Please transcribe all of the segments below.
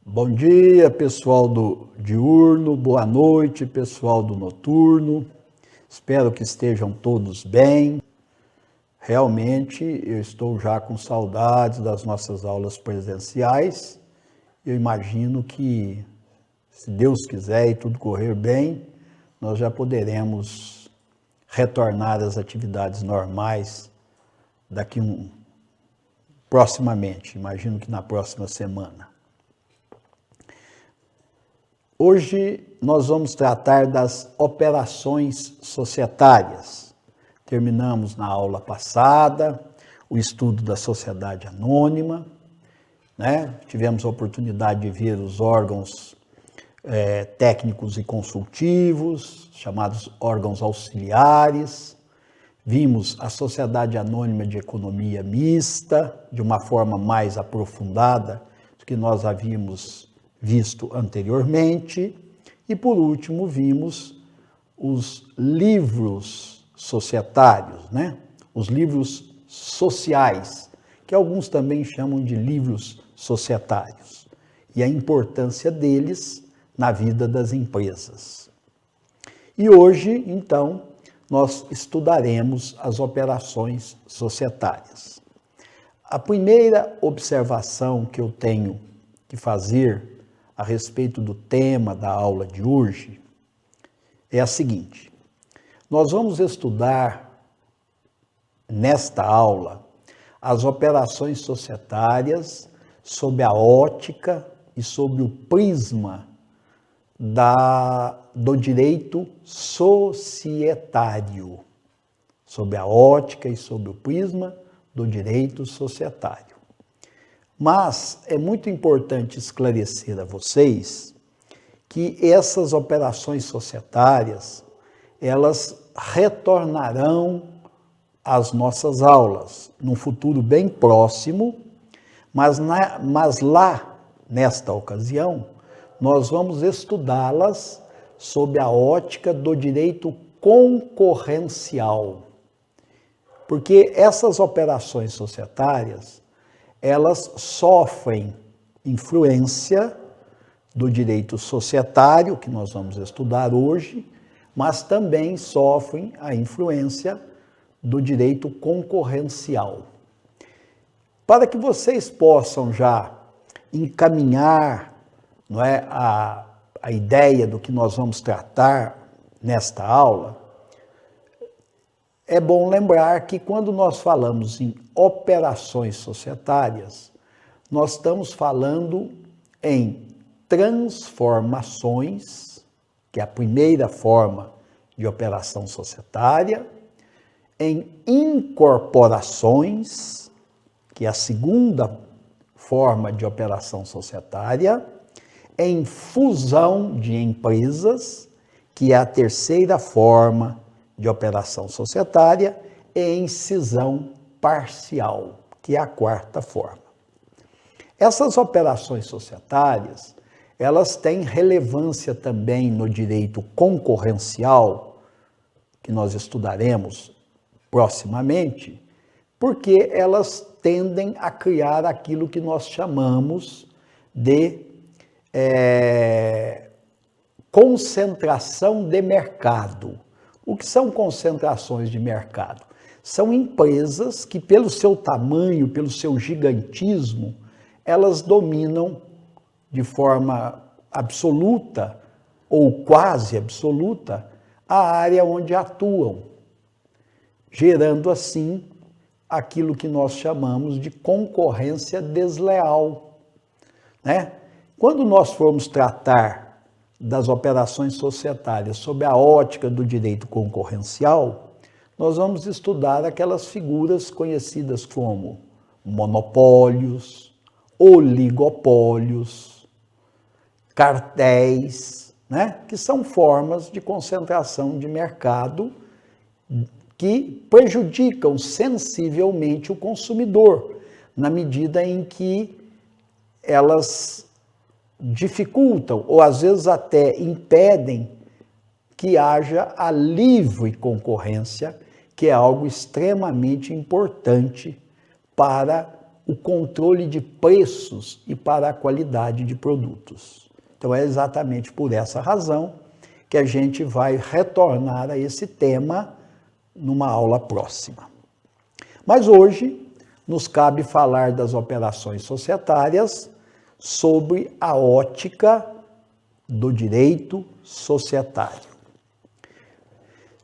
Bom dia, pessoal do diurno, boa noite, pessoal do noturno. Espero que estejam todos bem. Realmente, eu estou já com saudades das nossas aulas presenciais. Eu imagino que, se Deus quiser e tudo correr bem, nós já poderemos retornar às atividades normais proximamente, imagino que na próxima semana. Hoje nós vamos tratar das operações societárias. Terminamos na aula passada o estudo da sociedade anônima, né? Tivemos a oportunidade de ver os órgãos técnicos e consultivos, chamados órgãos auxiliares. Vimos a sociedade anônima de economia mista, de uma forma mais aprofundada do que nós havíamos visto anteriormente, e por último vimos os livros societários, né? Os livros sociais, que alguns também chamam de livros societários, e a importância deles na vida das empresas. E hoje, então, nós estudaremos as operações societárias. A primeira observação que eu tenho que fazer a respeito do tema da aula de hoje é a seguinte: nós vamos estudar nesta aula as operações societárias sob a ótica e sob o prisma do direito societário, sob a ótica e sob o prisma do direito societário. Mas é muito importante esclarecer a vocês que essas operações societárias, elas retornarão às nossas aulas num futuro bem próximo, mas lá, nesta ocasião, nós vamos estudá-las sob a ótica do direito concorrencial. Porque essas operações societárias, elas sofrem influência do direito societário, que nós vamos estudar hoje, mas também sofrem a influência do direito concorrencial. Para que vocês possam já encaminhar, não é, a ideia do que nós vamos tratar nesta aula, é bom lembrar que quando nós falamos em operações societárias, nós estamos falando em transformações, que é a primeira forma de operação societária, em incorporações, que é a segunda forma de operação societária, em fusão de empresas, que é a terceira forma de operação societária, e em cisão parcial, que é a quarta forma. Essas operações societárias, elas têm relevância também no direito concorrencial, que nós estudaremos proximamente, porque elas tendem a criar aquilo que nós chamamos de concentração de mercado. O que são concentrações de mercado? São empresas que, pelo seu tamanho, pelo seu gigantismo, elas dominam de forma absoluta ou quase absoluta a área onde atuam, gerando assim aquilo que nós chamamos de concorrência desleal, né? Quando nós formos tratar das operações societárias sob a ótica do direito concorrencial, nós vamos estudar aquelas figuras conhecidas como monopólios, oligopólios, cartéis, né? Que são formas de concentração de mercado que prejudicam sensivelmente o consumidor, na medida em que elas dificultam ou às vezes até impedem que haja a livre concorrência, que é algo extremamente importante para o controle de preços e para a qualidade de produtos. Então é exatamente por essa razão que a gente vai retornar a esse tema numa aula próxima. Mas hoje nos cabe falar das operações societárias sobre a ótica do direito societário.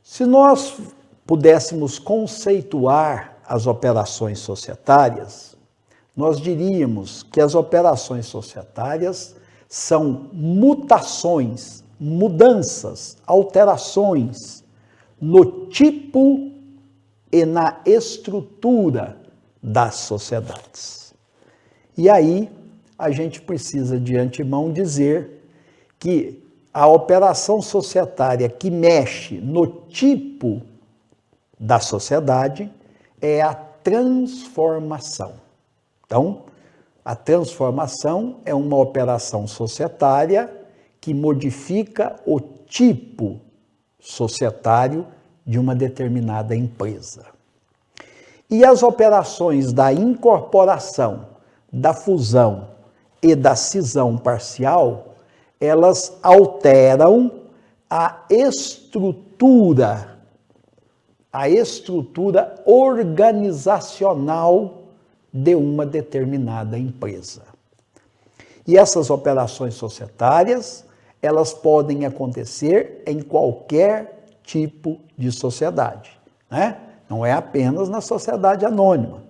Se nós pudéssemos conceituar as operações societárias, nós diríamos que as operações societárias são mutações, mudanças, alterações no tipo e na estrutura das sociedades. E aí a gente precisa de antemão dizer que a operação societária que mexe no tipo da sociedade é a transformação. Então, a transformação é uma operação societária que modifica o tipo societário de uma determinada empresa. E as operações da incorporação, da fusão e da cisão parcial, elas alteram a estrutura organizacional de uma determinada empresa. E essas operações societárias, elas podem acontecer em qualquer tipo de sociedade, né? Não é apenas na sociedade anônima.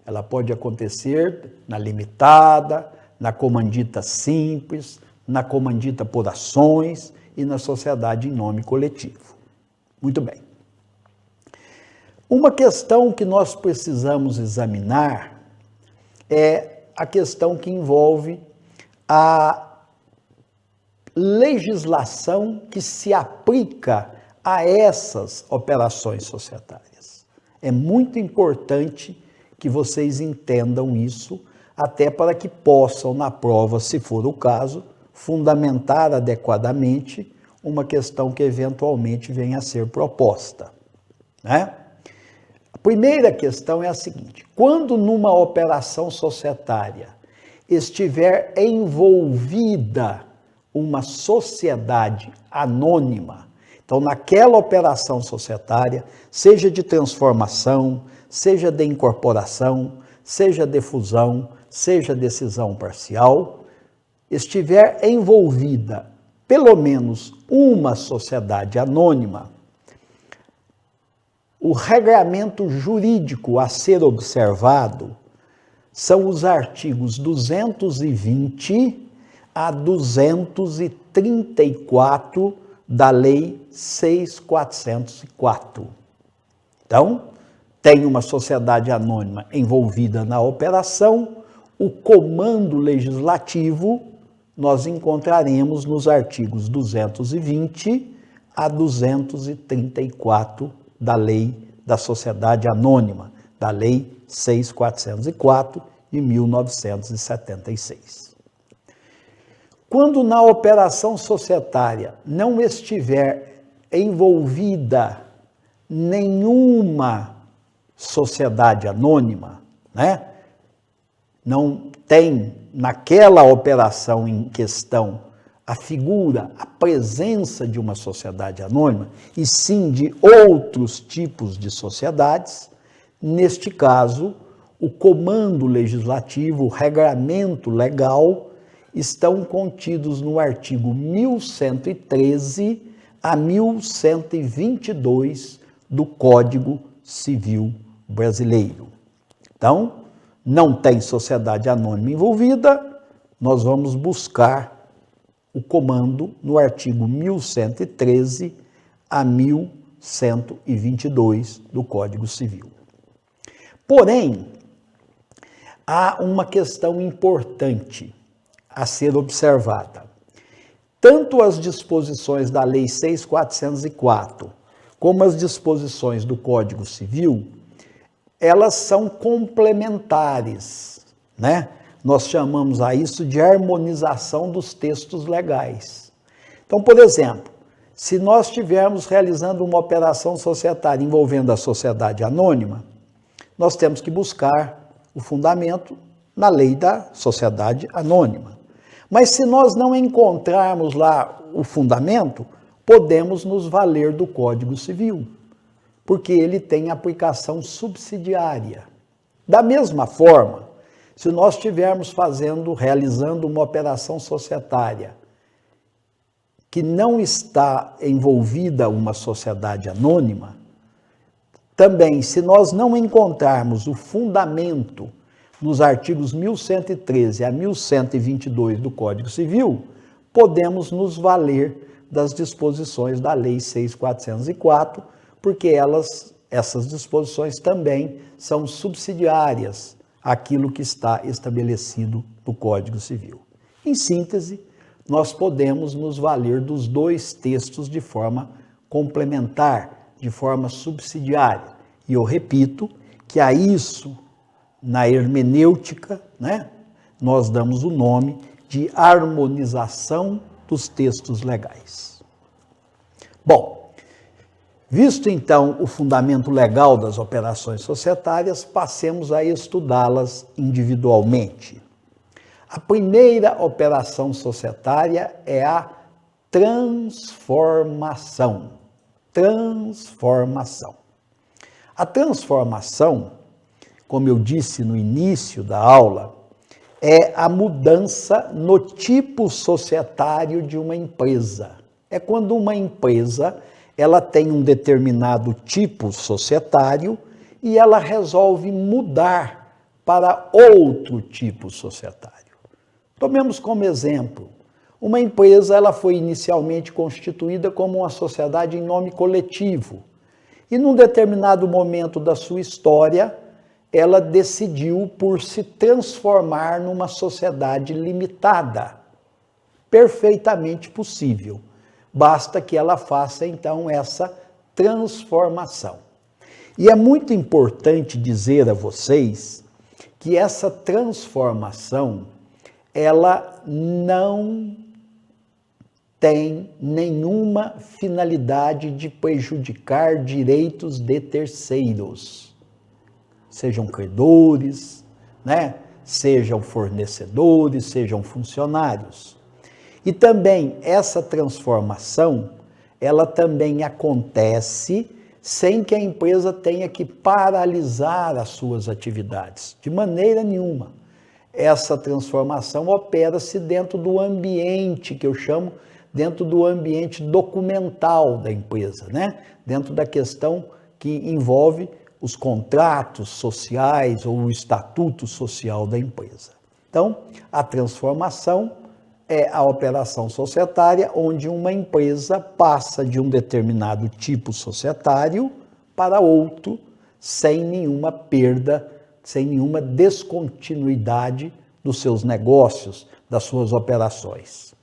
Ela pode acontecer na limitada, na comandita simples, na comandita por ações e na sociedade em nome coletivo. Muito bem. Uma questão que nós precisamos examinar é a questão que envolve a legislação que se aplica a essas operações societárias. É muito importante que vocês entendam isso, até para que possam, na prova, se for o caso, fundamentar adequadamente uma questão que eventualmente venha a ser proposta, né? A primeira questão é a seguinte: quando numa operação societária estiver envolvida uma sociedade anônima, então naquela operação societária, seja de transformação, seja de incorporação, seja de fusão, seja de cisão parcial, estiver envolvida pelo menos uma sociedade anônima, o regramento jurídico a ser observado são os artigos 220 a 234 da Lei 6.404. Então, tem uma sociedade anônima envolvida na operação, o comando legislativo nós encontraremos nos artigos 220 a 234 da Lei da Sociedade Anônima, da Lei 6.404 de 1976. Quando na operação societária não estiver envolvida nenhuma sociedade anônima, né? Não tem naquela operação em questão a figura, a presença de uma sociedade anônima, e sim de outros tipos de sociedades, neste caso, o comando legislativo, o regramento legal, estão contidos no artigo 1113 a 1122 do Código Civil Brasileiro. Então, não tem sociedade anônima envolvida, nós vamos buscar o comando no artigo 1113 a 1122 do Código Civil. Porém, há uma questão importante a ser observada. Tanto as disposições da Lei 6.404 como as disposições do Código Civil, elas são complementares, né? Nós chamamos a isso de harmonização dos textos legais. Então, por exemplo, se nós estivermos realizando uma operação societária envolvendo a sociedade anônima, nós temos que buscar o fundamento na lei da sociedade anônima. Mas se nós não encontrarmos lá o fundamento, podemos nos valer do Código Civil, porque ele tem aplicação subsidiária. Da mesma forma, se nós estivermos realizando uma operação societária que não está envolvida uma sociedade anônima, também, se nós não encontrarmos o fundamento nos artigos 1113 a 1122 do Código Civil, podemos nos valer das disposições da Lei 6.404, porque essas disposições também são subsidiárias àquilo que está estabelecido no Código Civil. Em síntese, nós podemos nos valer dos dois textos de forma complementar, de forma subsidiária. E eu repito que a isso, na hermenêutica, nós damos o nome de harmonização dos textos legais. Bom, visto então o fundamento legal das operações societárias, passemos a estudá-las individualmente. A primeira operação societária é a transformação. A transformação, como eu disse no início da aula, é a mudança no tipo societário de uma empresa. É quando uma empresa ela tem um determinado tipo societário e ela resolve mudar para outro tipo societário. Tomemos como exemplo, uma empresa ela foi inicialmente constituída como uma sociedade em nome coletivo e num determinado momento da sua história, ela decidiu por se transformar numa sociedade limitada. Perfeitamente possível. Basta que ela faça, então, essa transformação. E é muito importante dizer a vocês que essa transformação, ela não tem nenhuma finalidade de prejudicar direitos de terceiros. Sejam credores, sejam fornecedores, sejam funcionários. E também essa transformação, ela também acontece sem que a empresa tenha que paralisar as suas atividades, de maneira nenhuma. Essa transformação opera-se dentro do ambiente, que eu chamo dentro do ambiente documental da empresa, dentro da questão que envolve os contratos sociais ou o estatuto social da empresa. Então, a transformação é a operação societária onde uma empresa passa de um determinado tipo societário para outro sem nenhuma perda, sem nenhuma descontinuidade dos seus negócios, das suas operações.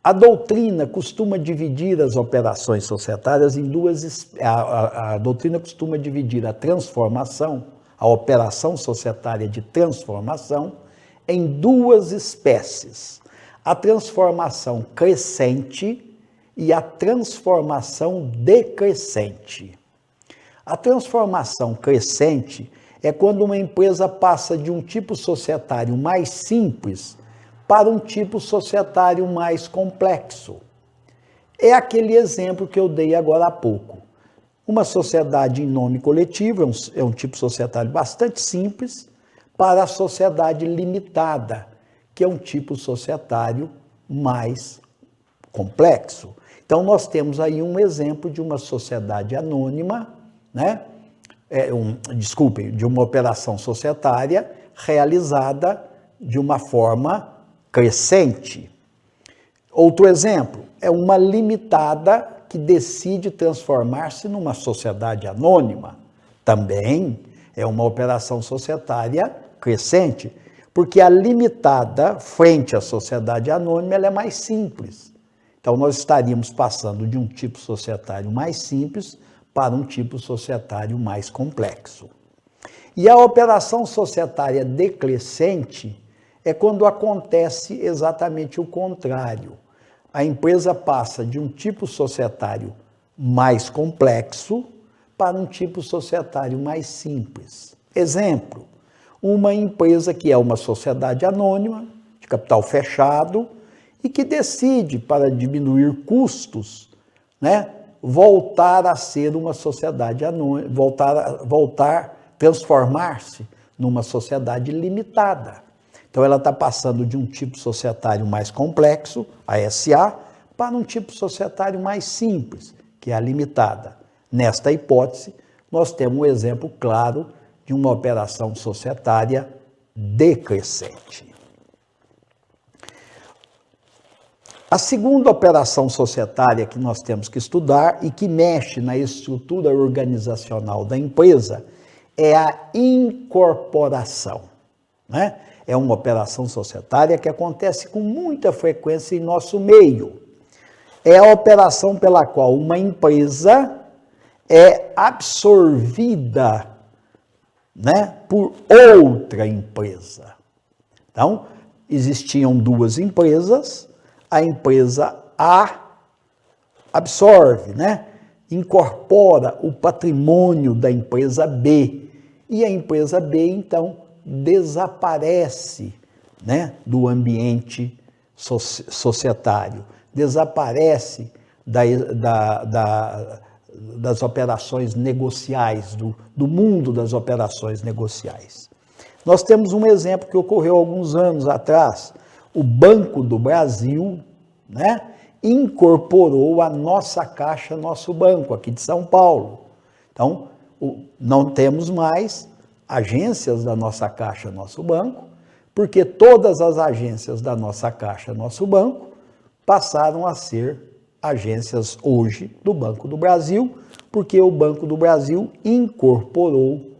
A doutrina costuma dividir as operações societárias em duas. A doutrina costuma dividir a transformação, a operação societária de transformação, em duas espécies: a transformação crescente e a transformação decrescente. A transformação crescente é quando uma empresa passa de um tipo societário mais simples para um tipo societário mais complexo. É aquele exemplo que eu dei agora há pouco. Uma sociedade em nome coletivo é um tipo societário bastante simples para a sociedade limitada, que é um tipo societário mais complexo. Então, nós temos aí um exemplo de uma sociedade anônima, de uma operação societária realizada de uma forma crescente. Outro exemplo é uma limitada que decide transformar-se numa sociedade anônima. Também é uma operação societária crescente, porque a limitada, frente à sociedade anônima, ela é mais simples. Então, nós estaríamos passando de um tipo societário mais simples para um tipo societário mais complexo. E a operação societária decrescente é quando acontece exatamente o contrário. A empresa passa de um tipo societário mais complexo para um tipo societário mais simples. Exemplo, uma empresa que é uma sociedade anônima, de capital fechado, e que decide, para diminuir custos, né, voltar a ser uma sociedade anônima, transformar-se numa sociedade limitada. Então, ela está passando de um tipo societário mais complexo, a SA, para um tipo societário mais simples, que é a limitada. Nesta hipótese, nós temos um exemplo claro de uma operação societária decrescente. A segunda operação societária que nós temos que estudar e que mexe na estrutura organizacional da empresa é a incorporação, né? É uma operação societária que acontece com muita frequência em nosso meio. É a operação pela qual uma empresa é absorvida, né, por outra empresa. Então, existiam duas empresas, a empresa A absorve, né, incorpora o patrimônio da empresa B, e a empresa B, então, desaparece, né, do ambiente societário, desaparece das operações negociais, do mundo das operações negociais. Nós temos um exemplo que ocorreu alguns anos atrás. O Banco do Brasil, né, incorporou a Nossa Caixa, Nosso Banco, aqui de São Paulo. Então, não temos mais agências da Nossa Caixa, Nosso Banco, porque todas as agências da Nossa Caixa, Nosso Banco, passaram a ser agências hoje do Banco do Brasil, porque o Banco do Brasil incorporou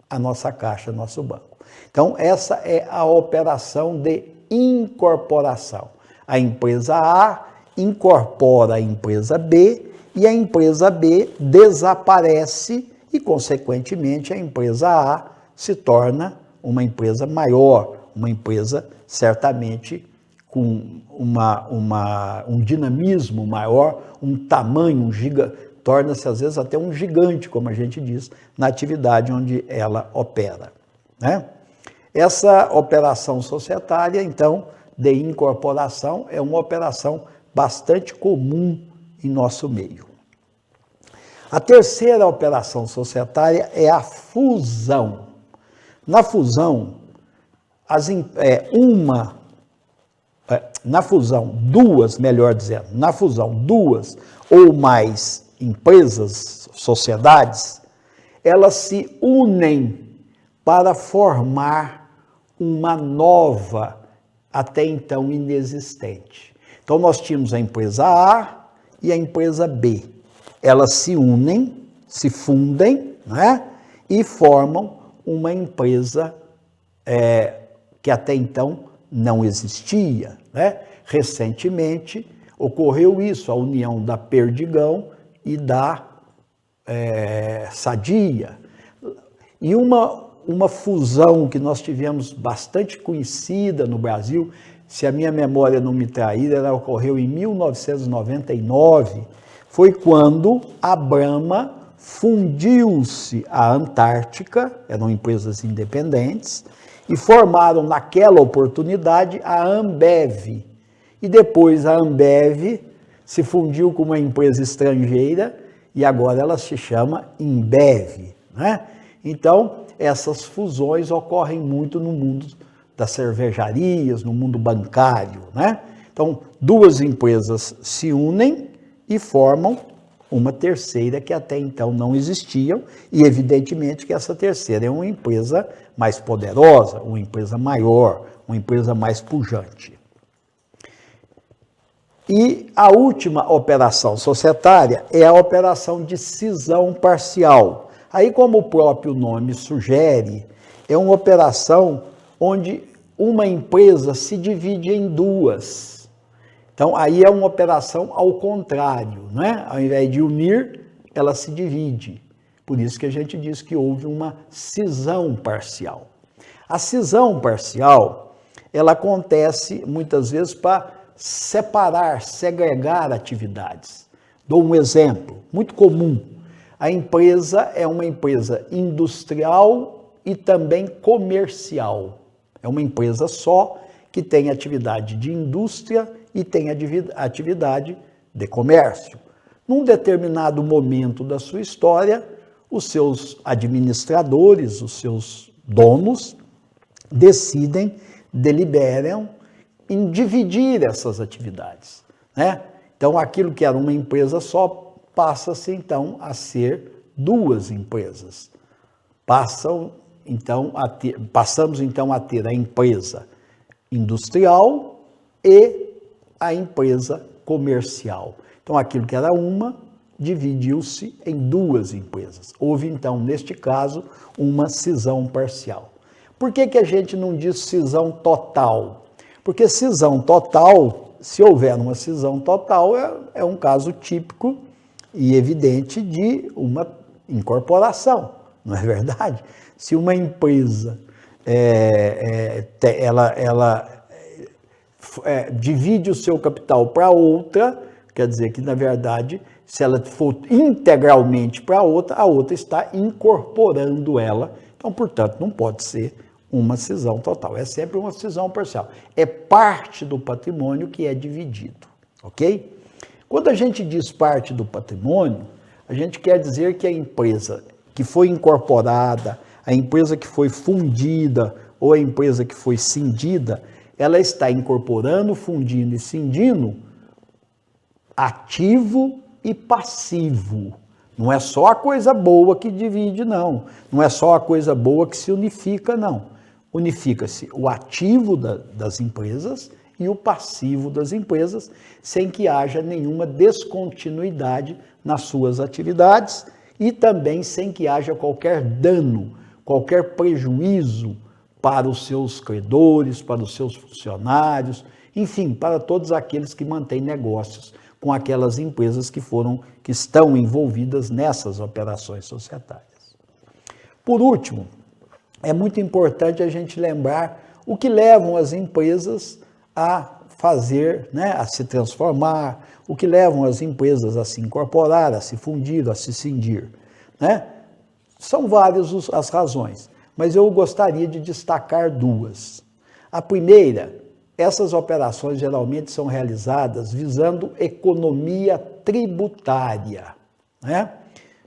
a Nossa Caixa, Nosso Banco. Então, essa é a operação de incorporação. A empresa A incorpora a empresa B e a empresa B desaparece e, consequentemente, a empresa A se torna uma empresa maior, uma empresa certamente com um dinamismo maior, um tamanho, torna-se às vezes até um gigante, como a gente diz, na atividade onde ela opera, né? Essa operação societária, então, de incorporação, é uma operação bastante comum em nosso meio. A terceira operação societária é a fusão. Na fusão, duas ou mais empresas, sociedades, elas se unem para formar uma nova, até então inexistente. Então, nós tínhamos a empresa A e a empresa B. Elas se unem, se fundem, né, e formam uma empresa que até então não existia, né? Recentemente, ocorreu isso, a união da Perdigão e da Sadia. E uma fusão que nós tivemos bastante conhecida no Brasil, se a minha memória não me trair, ela ocorreu em 1999, foi quando a Brahma fundiu-se à Antártica, eram empresas independentes, e formaram naquela oportunidade a Ambev. E depois a Ambev se fundiu com uma empresa estrangeira e agora ela se chama Embev, né? Então, essas fusões ocorrem muito no mundo das cervejarias, no mundo bancário, né? Então, duas empresas se unem e formam uma terceira que até então não existiam, e evidentemente que essa terceira é uma empresa mais poderosa, uma empresa maior, uma empresa mais pujante. E a última operação societária é a operação de cisão parcial. Aí, como o próprio nome sugere, é uma operação onde uma empresa se divide em duas. Então, aí é uma operação ao contrário, né? Ao invés de unir, ela se divide. Por isso que a gente diz que houve uma cisão parcial. A cisão parcial, ela acontece muitas vezes para separar, segregar atividades. Dou um exemplo muito comum. A empresa é uma empresa industrial e também comercial. É uma empresa só que tem atividade de indústria e tem atividade de comércio. Num determinado momento da sua história, os seus administradores, os seus donos, deliberam em dividir essas atividades, né? Então, aquilo que era uma empresa só passa-se então a ser duas empresas. Passamos então a ter a empresa industrial e a empresa comercial. Então, aquilo que era uma dividiu-se em duas empresas. Houve então, neste caso, uma cisão parcial. Por que a gente não diz cisão total? Porque cisão total, se houver uma cisão total, é um caso típico e evidente de uma incorporação, não é verdade? Se uma empresa divide o seu capital para outra, quer dizer que, na verdade, se ela for integralmente para a outra está incorporando ela. Então, portanto, não pode ser uma cisão total, é sempre uma cisão parcial. É parte do patrimônio que é dividido, ok? Quando a gente diz parte do patrimônio, a gente quer dizer que a empresa que foi incorporada, a empresa que foi fundida ou a empresa que foi cindida, ela está incorporando, fundindo e cindindo ativo e passivo. Não é só a coisa boa que divide, não. Não é só a coisa boa que se unifica, não. Unifica-se o ativo das empresas e o passivo das empresas, sem que haja nenhuma descontinuidade nas suas atividades e também sem que haja qualquer dano, qualquer prejuízo para os seus credores, para os seus funcionários, enfim, para todos aqueles que mantêm negócios com aquelas empresas que estão envolvidas nessas operações societárias. Por último, é muito importante a gente lembrar o que levam as empresas a fazer, né, a se transformar, o que levam as empresas a se incorporar, a se fundir, a se cindir, né? São várias as razões, mas eu gostaria de destacar duas. A primeira, essas operações geralmente são realizadas visando economia tributária, né?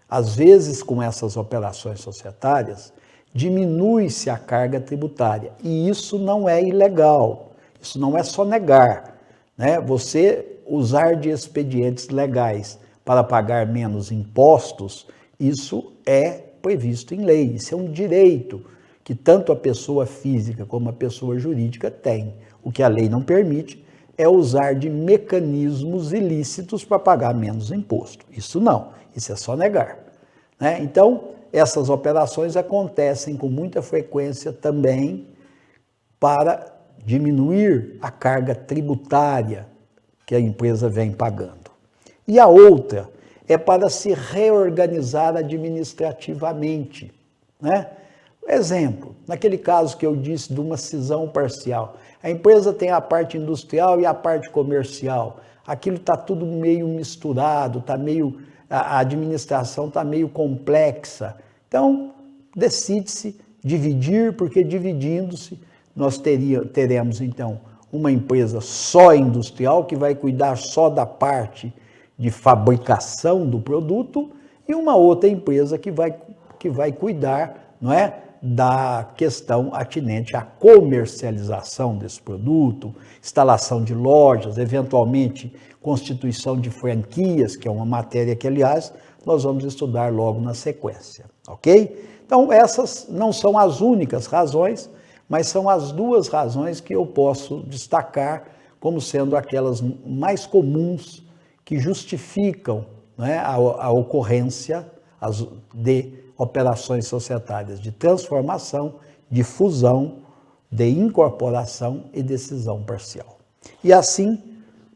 Às vezes, com essas operações societárias, diminui-se a carga tributária, e isso não é ilegal, isso não é sonegar, né? Você usar de expedientes legais para pagar menos impostos, isso é previsto em lei, isso é um direito que tanto a pessoa física como a pessoa jurídica tem. O que a lei não permite é usar de mecanismos ilícitos para pagar menos imposto. Isso não, isso é sonegar, né? Então, essas operações acontecem com muita frequência também para diminuir a carga tributária que a empresa vem pagando. E a outra é para se reorganizar administrativamente, né? Exemplo, naquele caso que eu disse de uma cisão parcial, a empresa tem a parte industrial e a parte comercial, aquilo está tudo meio misturado, a administração está meio complexa. Então, decide-se dividir, porque dividindo-se, nós teremos, então, uma empresa só industrial, que vai cuidar só da parte de fabricação do produto, e uma outra empresa que vai cuidar, não é, da questão atinente à comercialização desse produto, instalação de lojas, eventualmente constituição de franquias, que é uma matéria que, aliás, nós vamos estudar logo na sequência, ok? Então, essas não são as únicas razões, mas são as duas razões que eu posso destacar como sendo aquelas mais comuns que justificam, né, a ocorrência de operações societárias de transformação, de fusão, de incorporação e decisão parcial. E assim,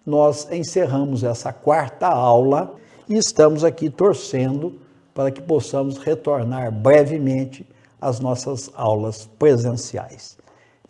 nós encerramos essa quarta aula e estamos aqui torcendo para que possamos retornar brevemente às nossas aulas presenciais.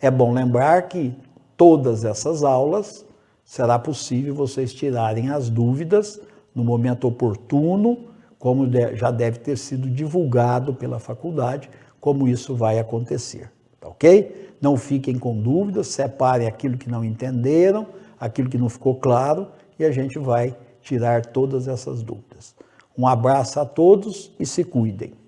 É bom lembrar que todas essas aulas será possível vocês tirarem as dúvidas no momento oportuno, como já deve ter sido divulgado pela faculdade, como isso vai acontecer, tá ok? Não fiquem com dúvidas, separem aquilo que não entenderam, aquilo que não ficou claro, e a gente vai tirar todas essas dúvidas. Um abraço a todos e se cuidem.